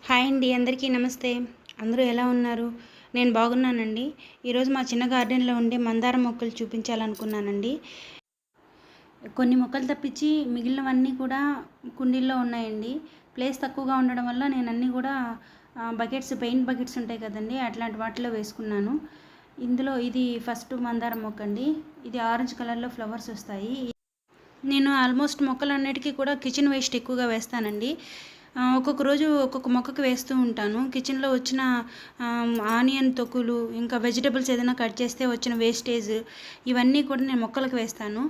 Hi అండి, అందరికీ నమస్తే. అందరూ ఎలా ఉన్నారు? నేను బాగున్నానండి. ఈరోజు మా చిన్న గార్డెన్లో ఉండే మందార మొక్కలు చూపించాలనుకున్నానండి. కొన్ని మొక్కలు తప్పించి మిగిలినవన్నీ కూడా కుండీల్లో ఉన్నాయండి. ప్లేస్ తక్కువగా ఉండడం వల్ల నేను అన్నీ కూడా బకెట్స్, పెయింట్ బకెట్స్ ఉంటాయి కదండి, అట్లాంటి వాటిలో వేసుకున్నాను. ఇందులో ఇది ఫస్ట్ మందార మొక్క అండి. ఇది ఆరెంజ్ కలర్లో ఫ్లవర్స్ వస్తాయి. నేను ఆల్మోస్ట్ మొక్కలన్నిటికీ కూడా కిచెన్ వేస్ట్ ఎక్కువగా వేస్తానండి. ఒక్కొక్క రోజు ఒక్కొక్క మొక్కకు వేస్తూ ఉంటాను. కిచెన్లో వచ్చిన ఆనియన్ తొక్కులు, ఇంకా వెజిటబుల్స్ ఏదైనా కట్ చేస్తే వచ్చిన వేస్టేజ్, ఇవన్నీ కూడా నేను మొక్కలకు వేస్తాను.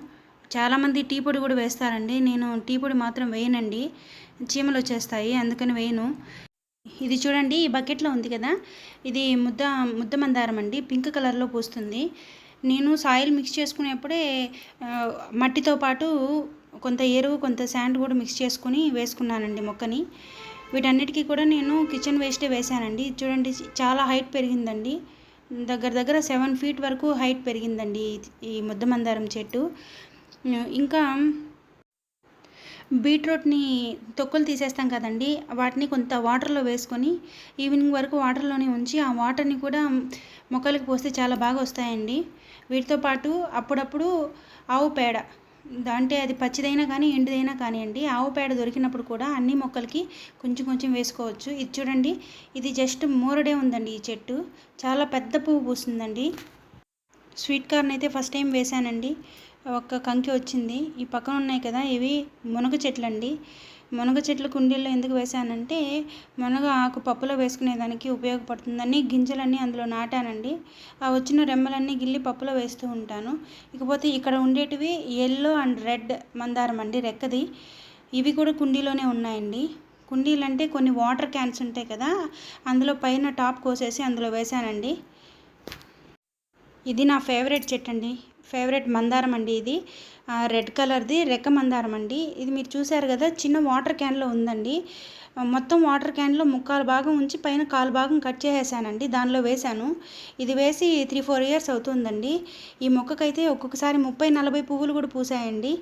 చాలామంది టీ పొడి కూడా వేస్తారండి. నేను టీ పొడి మాత్రం వేయనండి, చీమలు వచ్చేస్తాయి, అందుకని వేయను. ఇది చూడండి, ఈ బకెట్లో ఉంది కదా, ఇది ముద్ద మందారం అండి, పింక్ కలర్లో పూస్తుంది. నేను సాయిల్ మిక్స్ చేసుకునేప్పుడే మట్టితో పాటు కొంత ఎరువు, కొంత శాండ్ కూడా మిక్స్ చేసుకుని వేసుకున్నానండి మొక్కని. వీటన్నిటికీ కూడా నేను కిచెన్ వేస్టే వేసానండి. చూడండి, చాలా హైట్ పెరిగిందండి. దగ్గర 7 feet వరకు హైట్ పెరిగిందండి ఈ ముద్ద మందారం చెట్టు. ఇంకా బీట్రూట్ని తొక్కులు తీసేస్తాం కదండి, వాటిని కొంత వాటర్లో వేసుకొని ఈవినింగ్ వరకు వాటర్లోనే ఉంచి ఆ వాటర్ని కూడా మొక్కలకు పోస్తే చాలా బాగా వస్తాయండి. వీటితో పాటు అప్పుడప్పుడు ఆవు పేడ, అంటే అది పచ్చిదైనా కానీ ఎండుదైనా కానివ్వండి, ఆవు పేడ దొరికినప్పుడు కూడా అన్ని మొక్కలకి కొంచెం కొంచెం వేసుకోవచ్చు. ఇది చూడండి, ఇది జస్ట్ మూరడే ఉందండి ఈ చెట్టు. చాలా పెద్ద పువ్వు పూస్తుందండి. స్వీట్ కార్న్ అయితే ఫస్ట్ టైం వేసానండి, ఒక కంకి వచ్చింది. ఈ పక్కన ఉన్నాయి కదా, ఇవి మునగ చెట్లు అండి. మునగ చెట్లు కుండీల్లో ఎందుకు వేసానంటే, మునగ ఆకు పప్పులో వేసుకునేదానికి ఉపయోగపడుతుందని గింజలన్నీ అందులో నాటానండి. ఆ వచ్చిన రెమ్మలన్నీ గిల్లి పప్పులో వేస్తూ ఉంటాను. ఇకపోతే ఇక్కడ ఉండేటివి ఎల్లో అండ్ రెడ్ మందారం అండి, రెక్కది. ఇవి కూడా కుండీలోనే ఉన్నాయండి. కుండీలు అంటే కొన్ని వాటర్ క్యాన్స్ ఉంటాయి కదా, అందులో పైన టాప్ కోసేసి అందులో వేసానండి. ఇది నా ఫేవరెట్ చెట్టు అండి, ఫేవరెట్ మందారం అండి. ఇది రెడ్ కలర్ది రెక్క మందారం అండి. ఇది మీరు చూసారు కదా, చిన్న వాటర్ క్యాన్లో ఉందండి. మొత్తం వాటర్ క్యాన్లో ముక్కాలు భాగం ఉంచి పైన కాలు భాగం కట్ చేసేసానండి, దానిలో వేశాను. ఇది వేసి 3-4 years అవుతుందండి. ఈ మొక్కకైతే ఒక్కొక్కసారి 30-40 పువ్వులు కూడా పూసాయండి.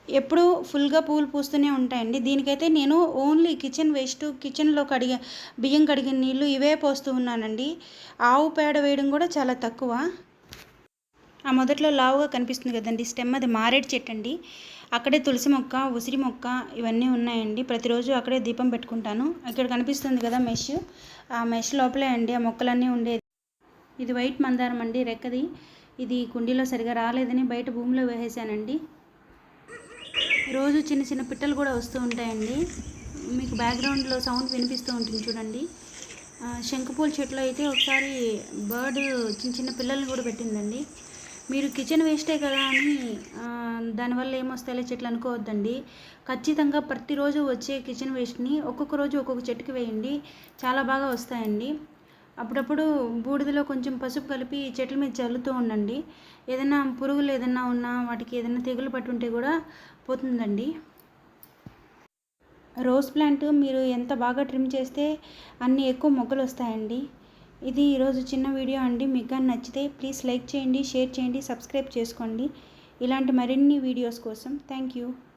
ఎప్పుడు ఫుల్గా పువ్వులు పూస్తూనే ఉంటాయండి. దీనికైతే నేను ఓన్లీ కిచెన్ వేస్ట్, కిచెన్లో బియ్యం కడిగిన నీళ్ళు ఇవే పోస్తూ ఉన్నానండి. ఆవు పేడ వేయడం కూడా చాలా తక్కువ. ఆ మొదట్లో లావుగా కనిపిస్తుంది కదండి స్టెమ్, అది మారేడు చెట్టు అండి. అక్కడే తులసి మొక్క, ఉసిరి మొక్క ఇవన్నీ ఉన్నాయండి. ప్రతిరోజు అక్కడే దీపం పెట్టుకుంటాను. ఇక్కడ కనిపిస్తుంది కదా మెష్, ఆ మెష్ లోపలే అండి ఆ మొక్కలన్నీ ఉండేది. ఇది వైట్ మందారం అండి, రెక్కది. ఇది కుండీలో సరిగా రాలేదని బయట భూమిలో వేసేసానండి. రోజు చిన్న చిన్న పిట్టలు కూడా వస్తూ ఉంటాయండి. మీకు బ్యాక్గ్రౌండ్లో సౌండ్ వినిపిస్తూ ఉంటుంది చూడండి. శంకుపూల చెట్లు అయితే ఒకసారి బర్డ్ చిన్న చిన్న పిల్లల్ని కూడా పెట్టిందండి. మీరు కిచెన్ వేస్టే కదా అని దానివల్ల ఏమొస్తాయో చెట్లు అనుకోవద్దండి. ఖచ్చితంగా ప్రతిరోజు వచ్చే కిచెన్ వేస్ట్ని ఒక్కొక్క రోజు ఒక్కొక్క చెట్టుకి వేయండి, చాలా బాగా వస్తాయండి. అప్పుడప్పుడు బూడిదలో కొంచెం పసుపు కలిపి చెట్ల మీద చల్లుతూ ఉండండి. ఏదైనా పురుగులు ఏదైనా ఉన్నా, వాటికి ఏదైనా తెగులు పట్టుంటే కూడా పోతుందండి. రోజ్ ప్లాంట్ మీరు ఎంత బాగా ట్రిమ్ చేస్తే అన్ని ఎక్కువ మొగ్గలు వస్తాయండి. ఇది ఈరోజు చిన్న వీడియో అండి. మీకు కానీ నచ్చితే ప్లీజ్ లైక్ చేయండి, షేర్ చేయండి, సబ్స్క్రైబ్ చేసుకోండి. ఇలాంటి మరిన్ని వీడియోస్ కోసం థ్యాంక్ యూ.